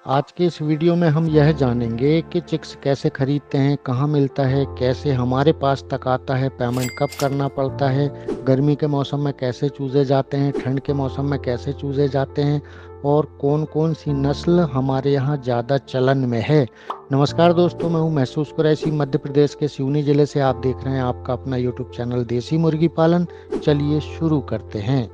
आज के इस वीडियो में हम यह जानेंगे कि चिक्स कैसे खरीदते हैं, कहाँ मिलता है, कैसे हमारे पास तक आता है, पेमेंट कब करना पड़ता है, गर्मी के मौसम में कैसे चूजे जाते हैं, ठंड के मौसम में कैसे चूजे जाते हैं और कौन कौन सी नस्ल हमारे यहाँ ज़्यादा चलन में है। नमस्कार दोस्तों, मैं हूँ महसूस कुरैशी, मध्य प्रदेश के सिवनी जिले से। आप देख रहे हैं आपका अपना यूट्यूब चैनल देसी मुर्गी पालन। चलिए शुरू करते हैं।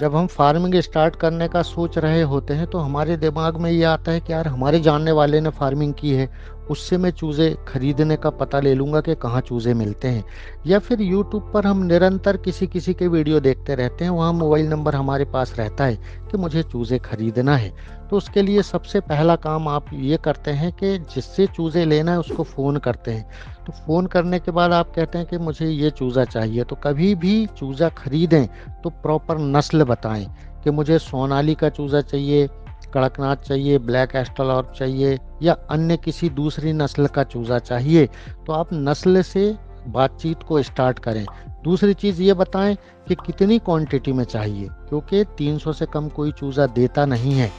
जब हम फार्मिंग स्टार्ट करने का सोच रहे होते हैं तो हमारे दिमाग में ये आता है कि यार हमारे जानने वाले ने फार्मिंग की है, उससे मैं चूज़े खरीदने का पता ले लूँगा कि कहाँ चूज़े मिलते हैं। या फिर यूट्यूब पर हम निरंतर किसी किसी के वीडियो देखते रहते हैं, वहाँ मोबाइल नंबर हमारे पास रहता है कि मुझे चूज़े खरीदना है। तो उसके लिए सबसे पहला काम आप ये करते हैं कि जिससे चूज़े लेना है उसको फ़ोन करते हैं। तो फ़ोन करने के बाद आप कहते हैं कि मुझे ये चूज़ा चाहिए। तो कभी भी चूज़ा खरीदें तो प्रॉपर नस्ल बताएं कि मुझे सोनाली का चूज़ा चाहिए, कड़कनाथ चाहिए, ब्लैक एस्ट्रोलॉर्प चाहिए या अन्य किसी दूसरी नस्ल का चूज़ा चाहिए। तो आप नस्ल से बातचीत को स्टार्ट करें। दूसरी चीज़ ये बताएं कि कितनी क्वांटिटी में चाहिए, क्योंकि 300 से कम कोई चूज़ा देता नहीं है।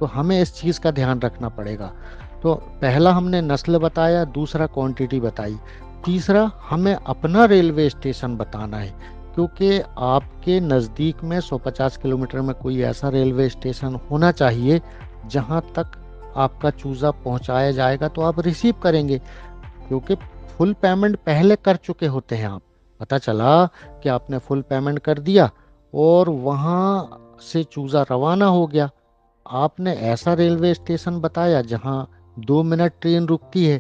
तो हमें इस चीज़ का ध्यान रखना पड़ेगा। तो पहला हमने नस्ल बताया, दूसरा क्वांटिटी बताई, तीसरा हमें अपना रेलवे स्टेशन बताना है, क्योंकि आपके नज़दीक में 150 किलोमीटर में कोई ऐसा रेलवे स्टेशन होना चाहिए जहां तक आपका चूज़ा पहुंचाया जाएगा तो आप रिसीव करेंगे। क्योंकि फुल पेमेंट पहले कर चुके होते हैं आप, पता चला कि आपने फुल पेमेंट कर दिया और वहां से चूज़ा रवाना हो गया। आपने ऐसा रेलवे स्टेशन बताया जहां 2 मिनट ट्रेन रुकती है,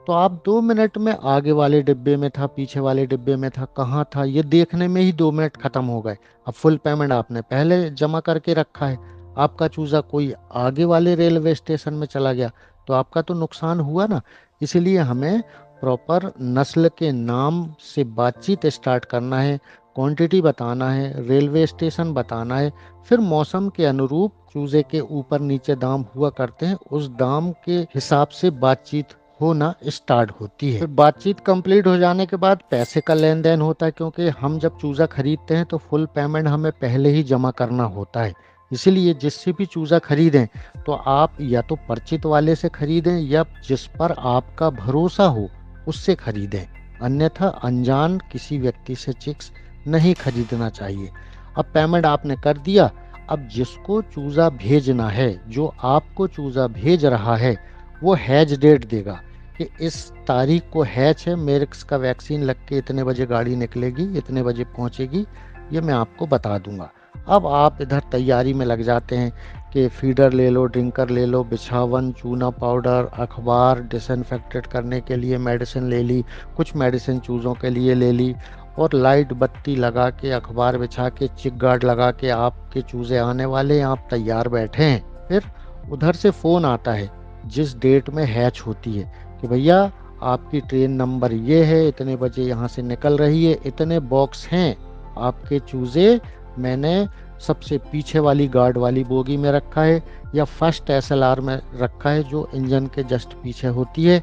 तो आप 2 मिनट में आगे वाले डिब्बे में था, पीछे वाले डिब्बे में था, कहाँ था, ये देखने में ही 2 मिनट खत्म हो गए। अब फुल पेमेंट आपने पहले जमा करके रखा है, आपका चूजा कोई आगे वाले रेलवे स्टेशन में चला गया तो आपका तो नुकसान हुआ ना। इसीलिए हमें प्रॉपर नस्ल के नाम से बातचीत स्टार्ट करना है, क्वांटिटी बताना है, रेलवे स्टेशन बताना है। फिर मौसम के अनुरूप चूजे के ऊपर नीचे दाम हुआ करते हैं, उस दाम के हिसाब से बातचीत होना स्टार्ट होती है। फिर बातचीत कंप्लीट हो जाने के बाद पैसे का लेन देन होता है, क्योंकि हम जब चूजा खरीदते हैं तो फुल पेमेंट हमें पहले ही जमा करना होता है। इसीलिए जिससे भी चूजा खरीदें तो आप या तो परिचित वाले से खरीदें या जिस पर आपका भरोसा हो उससे खरीदें, अन्यथा अनजान किसी व्यक्ति से चिक्स नहीं खरीदना चाहिए। अब पेमेंट आपने कर दिया, अब जिसको चूजा भेजना है, जो आपको चूजा भेज रहा है, वो हैज डेट देगा कि इस तारीख को हैच है, मेरिक्स का वैक्सीन लग के इतने बजे गाड़ी निकलेगी, इतने बजे पहुंचेगी, ये मैं आपको बता दूंगा। अब आप इधर तैयारी में लग जाते हैं कि फीडर ले लो, ड्रिंकर ले लो, बिछावन, चूना पाउडर, अखबार, डिसइंफेक्टेड करने के लिए मेडिसिन ले ली, कुछ मेडिसिन चूज़ों के लिए ले ली और लाइट बत्ती लगा के, अखबार बिछा के, चिक गार्ड लगा के आपके चूज़े आने वाले हैं, आप तैयार बैठे हैं। फिर उधर से फ़ोन आता है जिस डेट में हैच होती है कि भैया आपकी ट्रेन नंबर ये है, इतने बजे यहाँ से निकल रही है, इतने बॉक्स हैं, आपके चूज़े मैंने सबसे पीछे वाली गार्ड वाली बोगी में रखा है या फर्स्ट एसएलआर में रखा है जो इंजन के जस्ट पीछे होती है,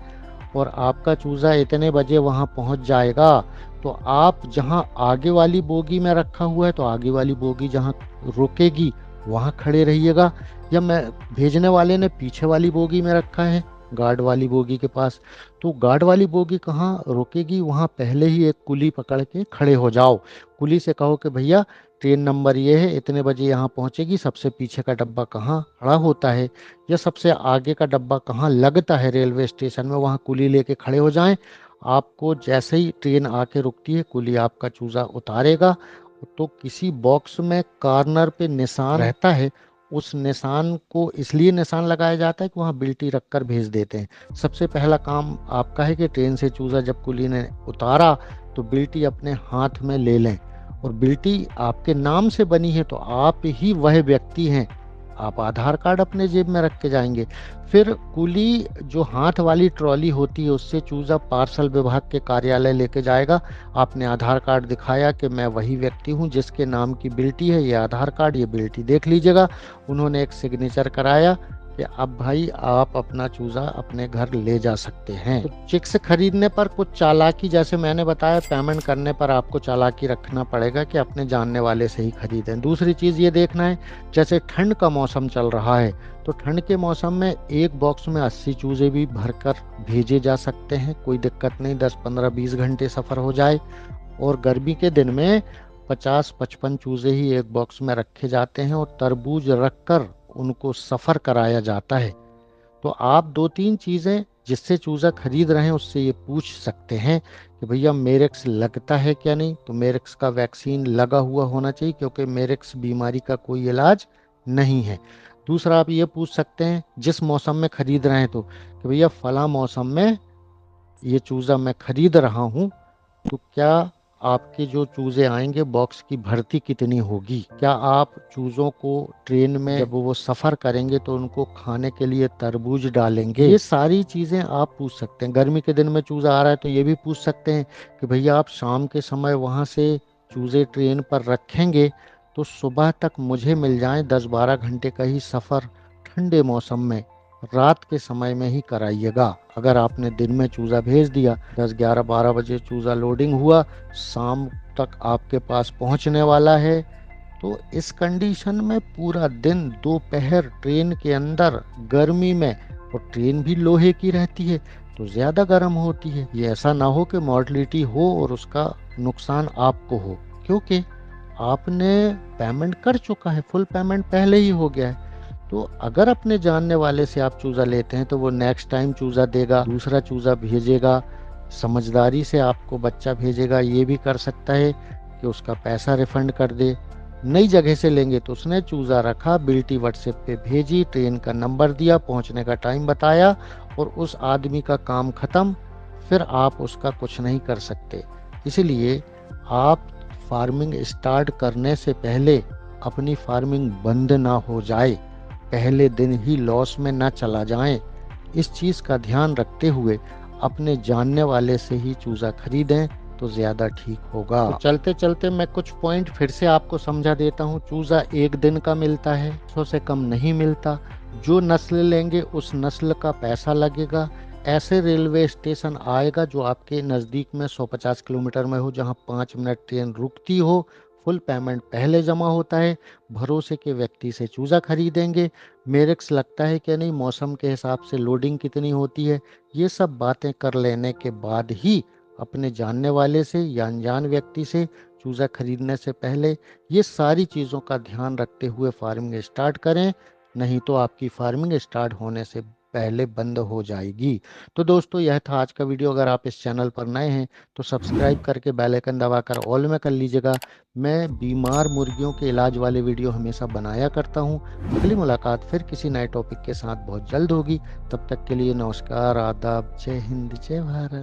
और आपका चूज़ा इतने बजे वहाँ पहुँच जाएगा। तो आप जहाँ आगे वाली बोगी में रखा हुआ है तो आगे वाली बोगी जहाँ रुकेगी वहाँ खड़े रहिएगा, या मैं भेजने वाले ने पीछे वाली बोगी में रखा है गार्ड वाली बोगी के पास, तो गार्ड वाली बोगी कहाँ रुकेगी वहाँ पहले ही एक कुली पकड़ के खड़े हो जाओ। कुली से कहो कि भैया ट्रेन नंबर ये है, इतने बजे यहाँ पहुँचेगी, सबसे पीछे का डब्बा कहाँ खड़ा होता है या सबसे आगे का डब्बा कहाँ लगता है रेलवे स्टेशन में, वहाँ कुली लेके खड़े हो जाएं। आपको जैसे ही ट्रेन आके रुकती है कुली आपका चूज़ा उतारेगा। तो किसी बॉक्स में कॉर्नर पे निशान रहता है, उस निशान को इसलिए निशान लगाया जाता है कि वहाँ बिल्टी रख कर भेज देते हैं। सबसे पहला काम आपका है कि ट्रेन से चूज़ा जब कुली ने उतारा तो बिल्टी अपने हाथ में ले लें, और बिल्टी आपके नाम से बनी है तो आप ही वह व्यक्ति हैं। आप आधार कार्ड अपने जेब में रख के जाएंगे। फिर कुली जो हाथ वाली ट्रॉली होती है उससे चूज़ा पार्सल विभाग के कार्यालय लेके जाएगा। आपने आधार कार्ड दिखाया कि मैं वही व्यक्ति हूँ जिसके नाम की बिल्टी है, ये आधार कार्ड, ये बिल्टी देख लीजिएगा। उन्होंने एक सिग्नेचर कराया कि अब भाई आप अपना चूजा अपने घर ले जा सकते हैं। तो चिक्स खरीदने पर कुछ चालाकी, जैसे मैंने बताया, पेमेंट करने पर आपको चालाकी रखना पड़ेगा कि अपने जानने वाले से ही खरीदें। दूसरी चीज़ ये देखना है, जैसे ठंड का मौसम चल रहा है तो ठंड के मौसम में एक बॉक्स में 80 चूजे भी भरकर भेजे जा सकते हैं, कोई दिक्कत नहीं, 10 15 20 घंटे सफ़र हो जाए। और गर्मी के दिन में 50-55 चूजे ही एक बॉक्स में रखे जाते हैं और तरबूज रखकर उनको सफ़र कराया जाता है। तो आप दो तीन चीज़ें जिससे चूज़ा खरीद रहे हैं उससे ये पूछ सकते हैं कि भैया मेरेक्स लगता है क्या नहीं, तो मेरेक्स का वैक्सीन लगा हुआ होना चाहिए, क्योंकि मेरेक्स बीमारी का कोई इलाज नहीं है। दूसरा आप ये पूछ सकते हैं जिस मौसम में खरीद रहे हैं तो, कि भैया फला मौसम में ये चूज़ा मैं खरीद रहा हूँ, तो क्या आपके जो चूजे आएंगे बॉक्स की भर्ती कितनी होगी, क्या आप चूजों को ट्रेन में जब वो सफर करेंगे तो उनको खाने के लिए तरबूज डालेंगे। ये सारी चीजें आप पूछ सकते हैं। गर्मी के दिन में चूजा आ रहा है तो ये भी पूछ सकते हैं कि भैया आप शाम के समय वहां से चूजे ट्रेन पर रखेंगे तो सुबह तक मुझे मिल जाए, 10-12 घंटे का ही सफर ठंडे मौसम में रात के समय में ही कराइएगा। अगर आपने दिन में चूज़ा भेज दिया, 10 11 12 बजे चूज़ा लोडिंग हुआ, शाम तक आपके पास पहुंचने वाला है, तो इस कंडीशन में पूरा दिन दोपहर ट्रेन के अंदर गर्मी में, और ट्रेन भी लोहे की रहती है तो ज़्यादा गर्म होती है, ये ऐसा ना हो कि मॉर्टलिटी हो और उसका नुकसान आपको हो, क्योंकि आपने पेमेंट कर चुका है, फुल पेमेंट पहले ही हो गया है। तो अगर अपने जानने वाले से आप चूज़ा लेते हैं तो वो नेक्स्ट टाइम चूज़ा देगा, दूसरा चूज़ा भेजेगा, समझदारी से आपको बच्चा भेजेगा। ये भी कर सकता है कि उसका पैसा रिफंड कर दे। नई जगह से लेंगे तो उसने चूज़ा रखा, बिल्टी व्हाट्सएप पे भेजी, ट्रेन का नंबर दिया, पहुंचने का टाइम बताया और उस आदमी का काम खत्म, फिर आप उसका कुछ नहीं कर सकते। इसलिए आप फार्मिंग स्टार्ट करने से पहले अपनी फार्मिंग बंद ना हो जाए, पहले दिन ही लॉस में ना चला जाएं, इस चीज़ का ध्यान रखते हुए अपने जानने वाले से ही चूज़ा खरीदें तो ज़्यादा ठीक होगा। तो चलते चलते मैं कुछ पॉइंट फिर से आपको समझा देता हूँ। चूज़ा एक दिन का मिलता है, 100 से कम नहीं मिलता। जो नस्ल लेंगे उस नस्ल का पैसा लगेगा। ऐसे रेलवे स्टेशन आएगा जो आपके नज़दीक में 150 किलोमीटर में हो, जहाँ 5 मिनट ट्रेन रुकती हो। फुल पेमेंट पहले जमा होता है। भरोसे के व्यक्ति से चूज़ा खरीदेंगे। मेरेक्स लगता है कि नहीं, मौसम के हिसाब से लोडिंग कितनी होती है, ये सब बातें कर लेने के बाद ही अपने जानने वाले से या अनजान व्यक्ति से चूज़ा खरीदने से पहले ये सारी चीज़ों का ध्यान रखते हुए फार्मिंग स्टार्ट करें, नहीं तो आपकी फार्मिंग स्टार्ट होने से पहले बंद हो जाएगी। तो दोस्तों, यह था आज का वीडियो। अगर आप इस चैनल पर नए हैं तो सब्सक्राइब करके बेल आइकन दबाकर ऑल में कर लीजिएगा। मैं बीमार मुर्गियों के इलाज वाले वीडियो हमेशा बनाया करता हूं। अगली मुलाकात फिर किसी नए टॉपिक के साथ बहुत जल्द होगी। तब तक के लिए नमस्कार, आदाब, जय हिंद, जय भारत।